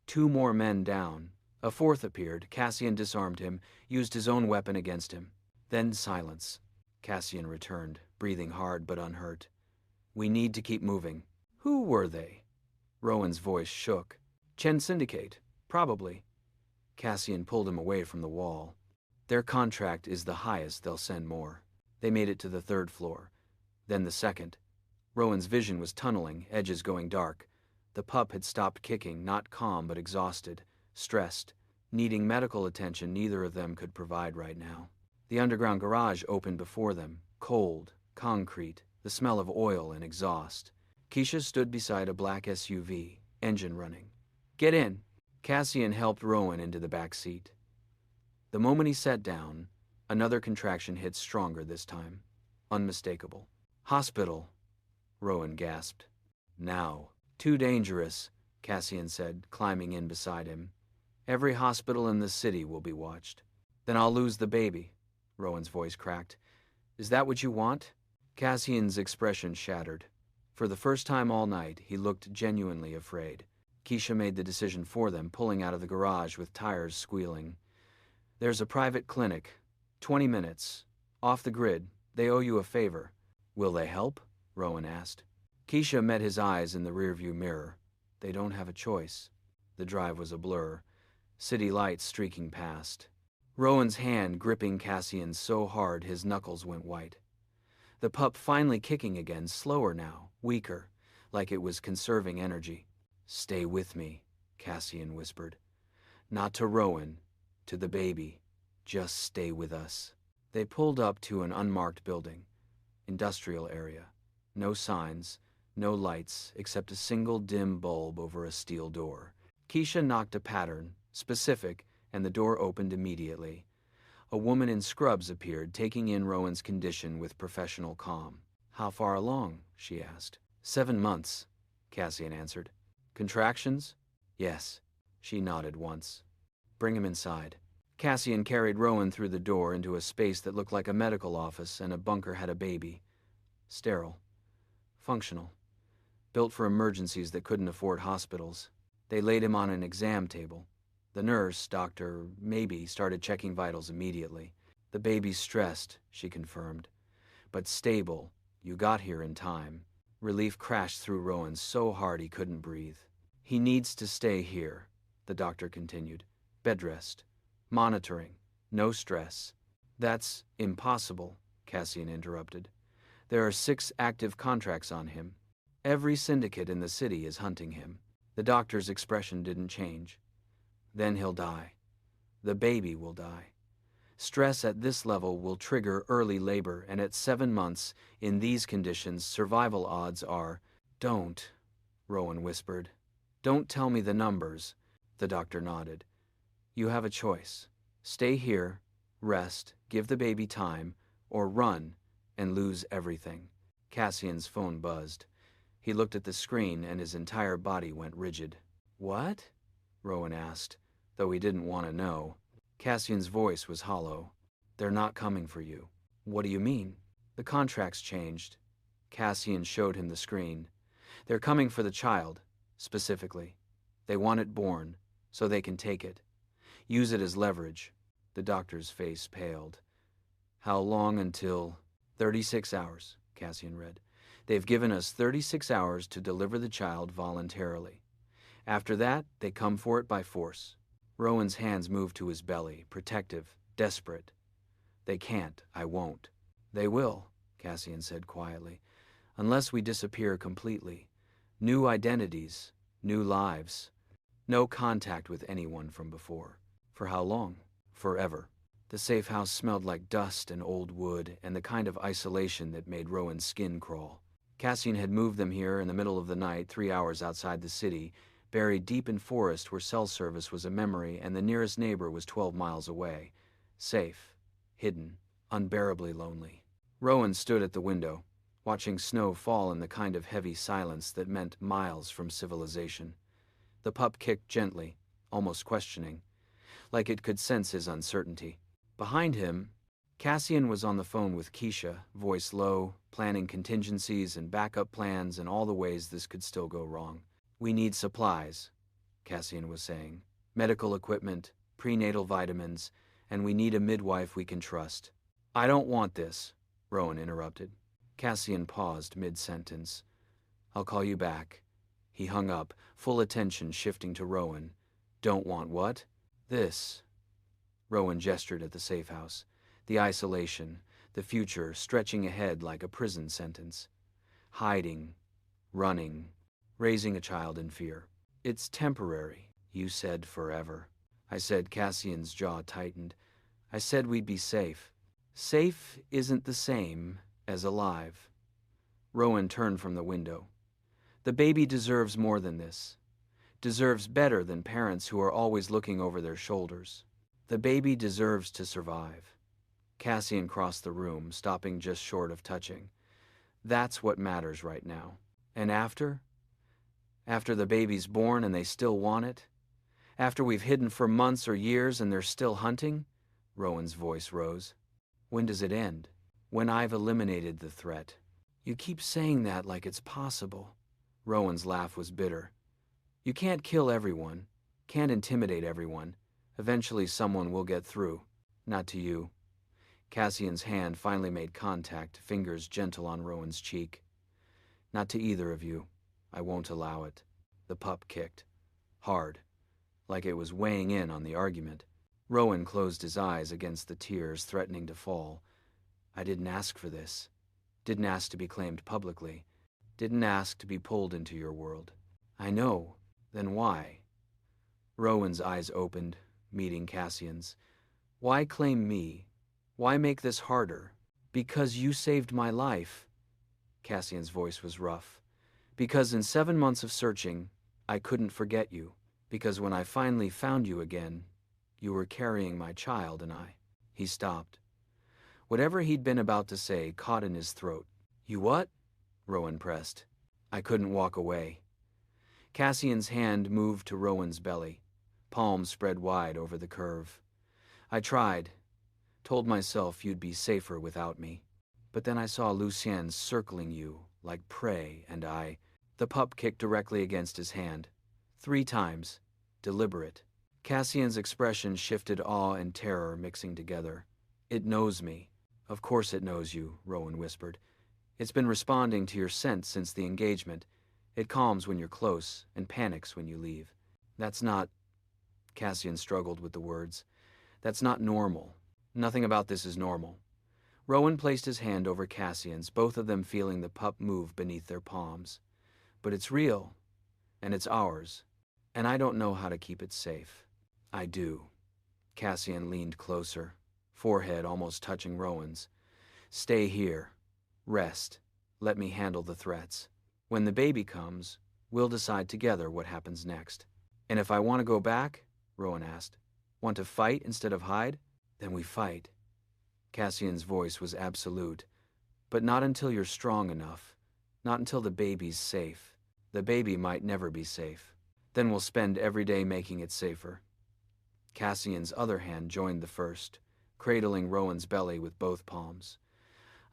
2 more men down. A fourth appeared. Cassian disarmed him, used his own weapon against him. Then silence. Cassian returned, breathing hard but unhurt. We need to keep moving. Who were they? Rowan's voice shook. Chen Syndicate, probably. Cassian pulled him away from the wall. Their contract is the highest, they'll send more. They made it to the 3rd floor. Then the 2nd. Rowan's vision was tunneling, edges going dark. The pup had stopped kicking, not calm but exhausted, stressed, needing medical attention neither of them could provide right now. The underground garage opened before them, cold, concrete, the smell of oil and exhaust. Kesha stood beside a black SUV, engine running. Get in. Cassian helped Rowan into the back seat. The moment he sat down, another contraction hit stronger this time. Unmistakable. Hospital, Rowan gasped. Now. Too dangerous, Cassian said, climbing in beside him. Every hospital in the city will be watched. Then I'll lose the baby, Rowan's voice cracked. Is that what you want? Cassian's expression shattered. For the first time all night, he looked genuinely afraid. Kesha made the decision for them, pulling out of the garage with tires squealing. There's a private clinic. 20 minutes. Off the grid. They owe you a favor. Will they help? Rowan asked. Kesha met his eyes in the rearview mirror. They don't have a choice. The drive was a blur. City lights streaking past. Rowan's hand gripping Cassian's so hard his knuckles went white. The pup finally kicking again, slower now, weaker, like it was conserving energy. Stay with me, Cassian whispered. Not to Rowan, to the baby. Just stay with us. They pulled up to an unmarked building. Industrial area. No signs, no lights, except a single dim bulb over a steel door. Kesha knocked a pattern, specific, and the door opened immediately. A woman in scrubs appeared, taking in Rowan's condition with professional calm. How far along? She asked. 7 months, Cassian answered. Contractions? Yes. She nodded once. Bring him inside. Cassian carried Rowan through the door into a space that looked like a medical office, and a bunker had a baby. Sterile. Functional. Built for emergencies that couldn't afford hospitals. They laid him on an exam table. The nurse, doctor, maybe, started checking vitals immediately. The baby's stressed, she confirmed. But stable. You got here in time. Relief crashed through Rowan so hard he couldn't breathe. He needs to stay here, the doctor continued. Bed rest. Monitoring. No stress. That's impossible, Cassian interrupted. There are 6 active contracts on him. Every syndicate in the city is hunting him. The doctor's expression didn't change. Then he'll die. The baby will die. Stress at this level will trigger early labor, and at 7 months, in these conditions, survival odds are... Don't, Rowan whispered. Don't tell me the numbers, the doctor nodded. You have a choice. Stay here, rest, give the baby time, or run and lose everything. Cassian's phone buzzed. He looked at the screen and his entire body went rigid. What? Rowan asked, though he didn't want to know. Cassian's voice was hollow. They're not coming for you. What do you mean? The contract's changed. Cassian showed him the screen. They're coming for the child, specifically. They want it born, so they can take it. Use it as leverage. The doctor's face paled. How long until... 36 hours, Cassian read. They've given us 36 hours to deliver the child voluntarily. After that, they come for it by force. Rowan's hands moved to his belly, protective, desperate. They can't, I won't. They will, Cassian said quietly, unless we disappear completely. New identities, new lives. No contact with anyone from before. For how long? Forever. The safe house smelled like dust and old wood and the kind of isolation that made Rowan's skin crawl. Cassian had moved them here in the middle of the night, 3 hours outside the city, buried deep in forest where cell service was a memory and the nearest neighbor was 12 miles away. Safe, hidden, unbearably lonely. Rowan stood at the window, watching snow fall in the kind of heavy silence that meant miles from civilization. The pup kicked gently, almost questioning, like it could sense his uncertainty. Behind him, Cassian was on the phone with Kesha, voice low, planning contingencies and backup plans and all the ways this could still go wrong. "We need supplies," Cassian was saying. "Medical equipment, prenatal vitamins, and we need a midwife we can trust." "I don't want this," Rowan interrupted. Cassian paused mid-sentence. "I'll call you back." He hung up, full attention shifting to Rowan. "Don't want what?" "This." Rowan gestured at the safe house. The isolation, the future stretching ahead like a prison sentence. Hiding, running, raising a child in fear. "It's temporary." "You said forever." I said. Cassian's jaw tightened. "I said we'd be safe." "Safe isn't the same as alive." Rowan turned from the window. "The baby deserves more than this. Deserves better than parents who are always looking over their shoulders. The baby deserves to survive." Cassian crossed the room, stopping just short of touching. "That's what matters right now. And after? After the baby's born and they still want it? After we've hidden for months or years and they're still hunting?" Rowan's voice rose. "When does it end? When I've eliminated the threat." "You keep saying that like it's possible." Rowan's laugh was bitter. "You can't kill everyone, can't intimidate everyone. Eventually someone will get through. Not to you." Cassian's hand finally made contact, fingers gentle on Rowan's cheek. "Not to either of you. I won't allow it." The pup kicked. Hard. Like it was weighing in on the argument. Rowan closed his eyes against the tears threatening to fall. "I didn't ask for this. Didn't ask to be claimed publicly. Didn't ask to be pulled into your world." "I know. Then why?" Rowan's eyes opened, meeting Cassian's. "Why claim me? Why make this harder?" "Because you saved my life." Cassian's voice was rough. "Because in 7 months of searching, I couldn't forget you. Because when I finally found you again, you were carrying my child and I." He stopped. Whatever he'd been about to say caught in his throat. "You what?" Rowan pressed. "I couldn't walk away." Cassian's hand moved to Rowan's belly, palms spread wide over the curve. "I tried. Told myself you'd be safer without me. But then I saw Lucien circling you like prey and I—" The pup kicked directly against his hand. 3 times. Deliberate. Cassian's expression shifted, awe and terror mixing together. "It knows me." "Of course it knows you," Rowan whispered. "It's been responding to your scent since the engagement. It calms when you're close and panics when you leave." "That's not—" Cassian struggled with the words. "That's not normal. Nothing about this is normal." Rowan placed his hand over Cassian's, both of them feeling the pup move beneath their palms. "But it's real, and it's ours, and I don't know how to keep it safe." "I do." Cassian leaned closer, forehead almost touching Rowan's. "Stay here. Rest. Let me handle the threats. When the baby comes, we'll decide together what happens next." "And if I want to go back?" Rowan asked. "Want to fight instead of hide? Then we fight." Cassian's voice was absolute. "But not until you're strong enough. Not until the baby's safe. The baby might never be safe. Then we'll spend every day making it safer." Cassian's other hand joined the first, cradling Rowan's belly with both palms.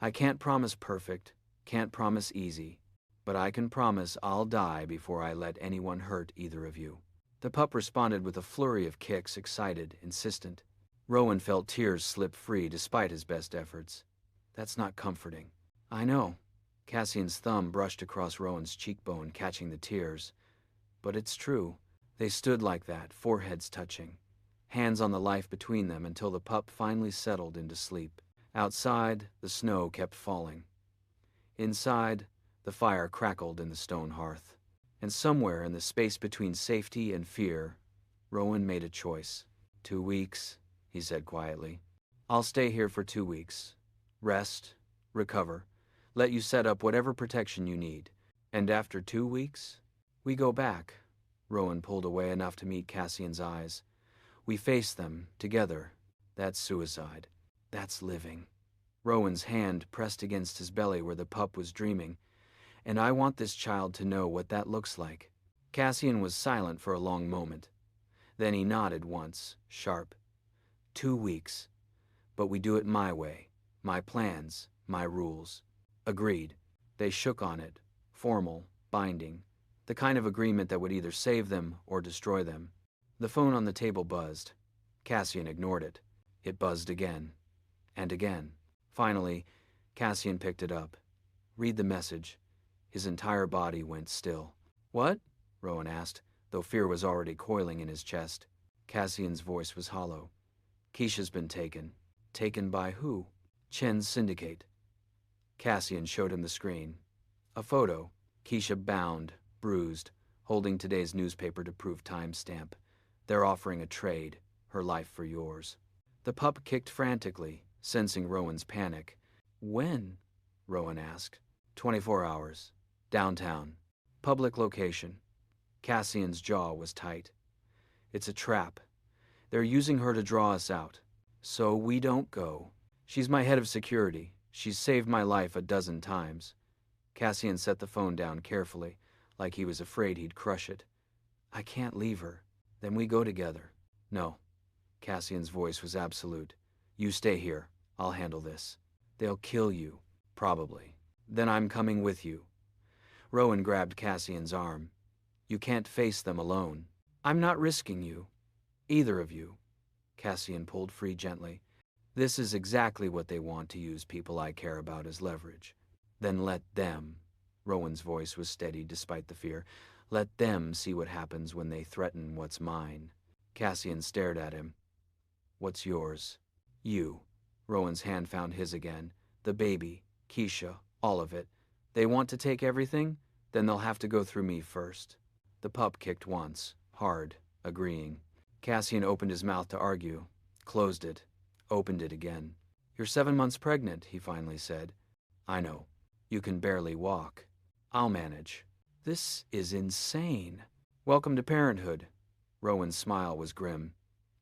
"I can't promise perfect, can't promise easy, but I can promise I'll die before I let anyone hurt either of you." The pup responded with a flurry of kicks, excited, insistent. Rowan felt tears slip free despite his best efforts. "That's not comforting." "I know." Cassian's thumb brushed across Rowan's cheekbone, catching the tears. "But it's true." They stood like that, foreheads touching, hands on the life between them until the pup finally settled into sleep. Outside, the snow kept falling. Inside, the fire crackled in the stone hearth. And somewhere in the space between safety and fear, Rowan made a choice. 2 weeks, he said quietly. "I'll stay here for 2 weeks. Rest, recover, let you set up whatever protection you need. And after 2 weeks, we go back." Rowan pulled away enough to meet Cassian's eyes. "We face them, together. That's suicide. That's living." Rowan's hand pressed against his belly where the pup was dreaming. "And I want this child to know what that looks like." Cassian was silent for a long moment. Then he nodded once, sharp. 2 weeks. But we do it my way, my plans, my rules. Agreed. They shook on it, formal, binding, the kind of agreement that would either save them or destroy them. The phone on the table buzzed. Cassian ignored it. It buzzed again, and again. Finally, Cassian picked it up. Read the message. His entire body went still. What? Rowan asked, though fear was already coiling in his chest. Cassian's voice was hollow. Kesha's been taken. Taken by who? Chen's syndicate. Cassian showed him the screen. A photo. Kesha bound, bruised, holding today's newspaper to prove timestamp. They're offering a trade, her life for yours. The pup kicked frantically, sensing Rowan's panic. When? Rowan asked. 24 hours. Downtown. Public location. Cassian's jaw was tight. It's a trap. They're using her to draw us out. So we don't go. She's my head of security. She's saved my life a dozen times. Cassian set the phone down carefully, like he was afraid he'd crush it. I can't leave her. Then we go together. No. Cassian's voice was absolute. You stay here. I'll handle this. They'll kill you. Probably. Then I'm coming with you. Rowan grabbed Cassian's arm. You can't face them alone. I'm not risking you. Either of you. Cassian pulled free gently. This is exactly what they want, to use people I care about as leverage. Then let them. Rowan's voice was steady despite the fear. Let them see what happens when they threaten what's mine. Cassian stared at him. What's yours? You. Rowan's hand found his again. The baby, Kesha, all of it. They want to take everything? Then they'll have to go through me first. The pup kicked once, hard, agreeing. Cassian opened his mouth to argue, closed it, opened it again. You're 7 months pregnant, he finally said. I know. You can barely walk. I'll manage. This is insane. Welcome to parenthood. Rowan's smile was grim.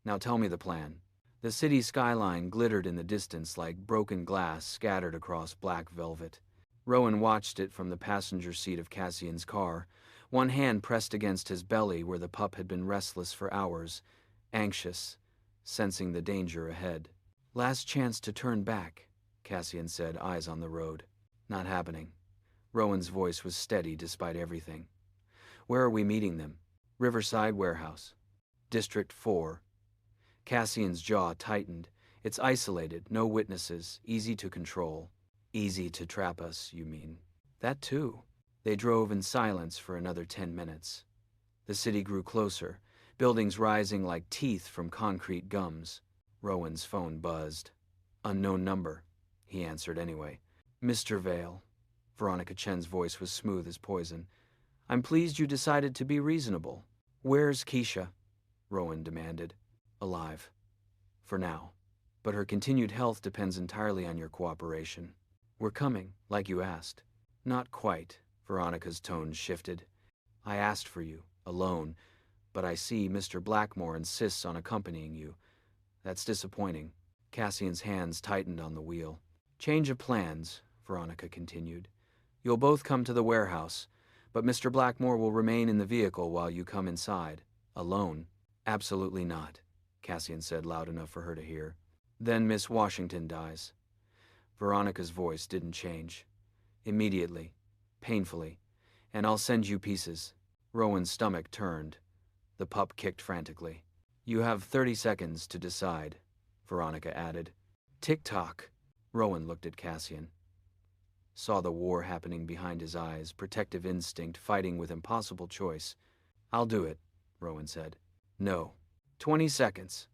Now tell me the plan. The city skyline glittered in the distance like broken glass scattered across black velvet. Rowan watched it from the passenger seat of Cassian's car, one hand pressed against his belly where the pup had been restless for hours, anxious, sensing the danger ahead. Last chance to turn back, Cassian said, eyes on the road. Not happening. Rowan's voice was steady despite everything. Where are we meeting them? Riverside Warehouse. District 4. Cassian's jaw tightened. It's isolated, no witnesses, easy to control. Easy to trap us, you mean? That too. They drove in silence for another 10 minutes. The city grew closer, buildings rising like teeth from concrete gums. Rowan's phone buzzed. Unknown number. He answered anyway. Mr. Vale. Veronica Chen's voice was smooth as poison. I'm pleased you decided to be reasonable. Where's Kesha? Rowan demanded. Alive. For now. But her continued health depends entirely on your cooperation. We're coming, like you asked. Not quite. Veronica's tone shifted. I asked for you, alone, but I see Mr. Blackmore insists on accompanying you. That's disappointing. Cassian's hands tightened on the wheel. Change of plans, Veronica continued. You'll both come to the warehouse, but Mr. Blackmore will remain in the vehicle while you come inside. Alone? Absolutely not, Cassian said loud enough for her to hear. Then Miss Washington dies. Veronica's voice didn't change. Immediately, painfully, and I'll send you pieces. Rowan's stomach turned. The pup kicked frantically. You have 30 seconds to decide, Veronica added. Tick-tock. Rowan looked at Cassian. Saw the war happening behind his eyes, protective instinct fighting with impossible choice. I'll do it, Rowan said. No. 20 seconds.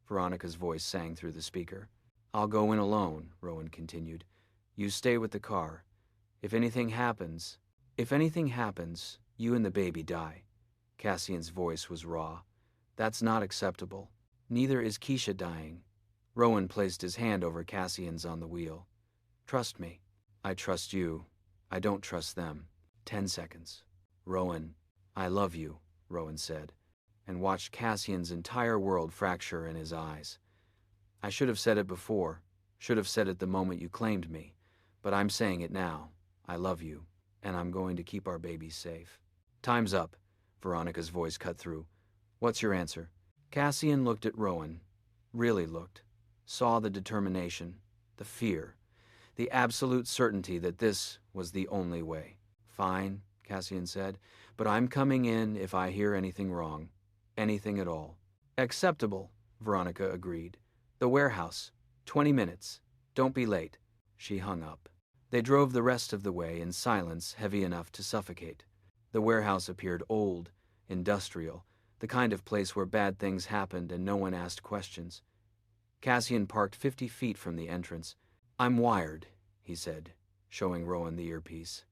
Veronica's voice sang through the speaker. I'll go in alone, Rowan continued. You stay with the car. If anything happens, you and the baby die. Cassian's voice was raw. That's not acceptable. Neither is Kesha dying. Rowan placed his hand over Cassian's on the wheel. Trust me. I trust you. I don't trust them. 10 seconds. Rowan, I love you, Rowan said, and watched Cassian's entire world fracture in his eyes. I should have said it before, should have said it the moment you claimed me, but I'm saying it now. I love you, and I'm going to keep our baby safe. Time's up, Veronica's voice cut through. What's your answer? Cassian looked at Rowan. Really looked. saw the determination, the fear, the absolute certainty that this was the only way. "Fine," Cassian said, "but I'm coming in if I hear anything wrong. Anything at all." "Acceptable," Veronica agreed. "The warehouse. 20 minutes. Don't be late." She hung up. They drove the rest of the way in silence heavy enough to suffocate. The warehouse appeared old, industrial, the kind of place where bad things happened and no one asked questions. Cassian parked 50 feet from the entrance. "I'm wired," he said, showing Rowan the earpiece.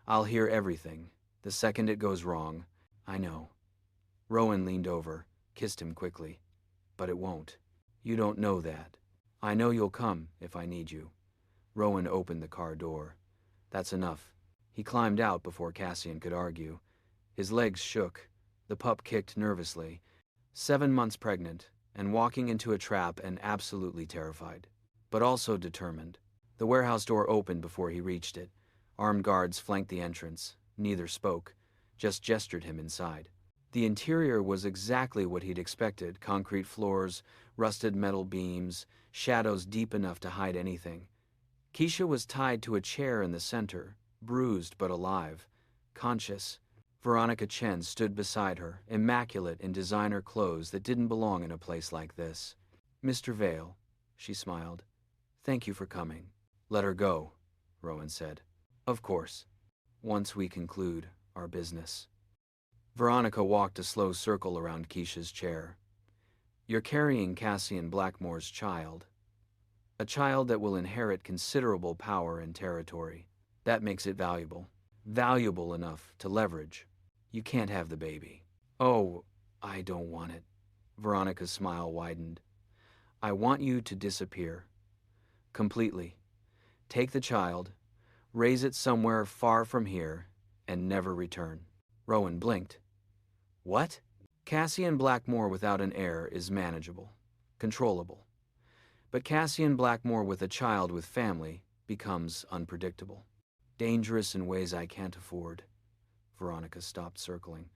"I'll hear everything, the second it goes wrong." "I know." Rowan leaned over, kissed him quickly. "But it won't. You don't know that. I know you'll come if I need you." Rowan opened the car door. "That's enough." He climbed out before Cassian could argue. His legs shook. The pup kicked nervously. 7 months pregnant, and walking into a trap and absolutely terrified, but also determined. The warehouse door opened before he reached it. Armed guards flanked the entrance. Neither spoke, just gestured him inside. The interior was exactly what he'd expected: concrete floors, rusted metal beams, shadows deep enough to hide anything. Kesha was tied to a chair in the center, bruised but alive, conscious. Veronica Chen stood beside her, immaculate in designer clothes that didn't belong in a place like this. "Mr. Vale," she smiled. "Thank you for coming." "Let her go," Rowan said. "Of course. Once we conclude our business." Veronica walked a slow circle around Kesha's chair. "You're carrying Cassian Blackmore's child. A child that will inherit considerable power and territory. That makes it valuable. Valuable enough to leverage. You can't have the baby." "Oh, I don't want it." Veronica's smile widened. "I want you to disappear. Completely. Take the child, raise it somewhere far from here, and never return." Rowan blinked. "What?" "Cassian Blackmore without an heir is manageable, controllable. But Cassian Blackmore with a child with family becomes unpredictable. Dangerous in ways I can't afford." Veronica stopped circling.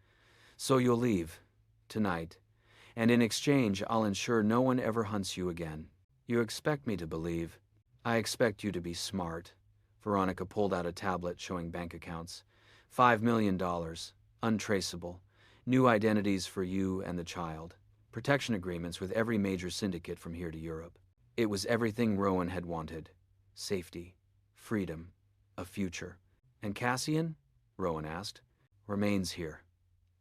"So you'll leave, tonight, and in exchange I'll ensure no one ever hunts you again." "You expect me to believe." "I expect you to be smart." Veronica pulled out a tablet showing bank accounts. $5 million, untraceable, new identities for you and the child, protection agreements with every major syndicate from here to Europe. It was everything Rowan had wanted. Safety, freedom, a future. "And Cassian?" Rowan asked. "Remains here,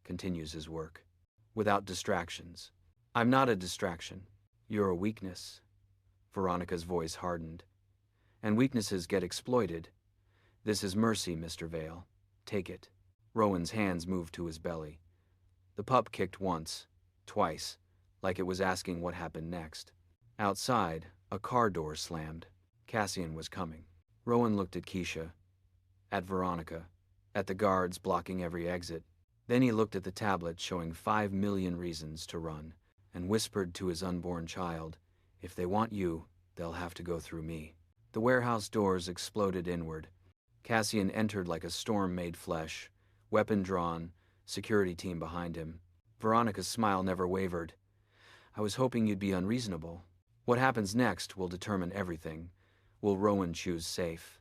continues his work, without distractions." "I'm not a distraction. You're a weakness." Veronica's voice hardened. "And weaknesses get exploited. This is mercy, Mr. Vale. Take it." Rowan's hands moved to his belly. The pup kicked once, twice, like it was asking what happened next. Outside, a car door slammed. Cassian was coming. Rowan looked at Kesha, at Veronica, at the guards blocking every exit. Then he looked at the tablet showing 5 million reasons to run, and whispered to his unborn child, "If they want you, they'll have to go through me." The warehouse doors exploded inward. Cassian entered like a storm made flesh, weapon drawn, security team behind him. Veronica's smile never wavered. "I was hoping you'd be unreasonable. What happens next will determine everything. Will Rowan choose safe?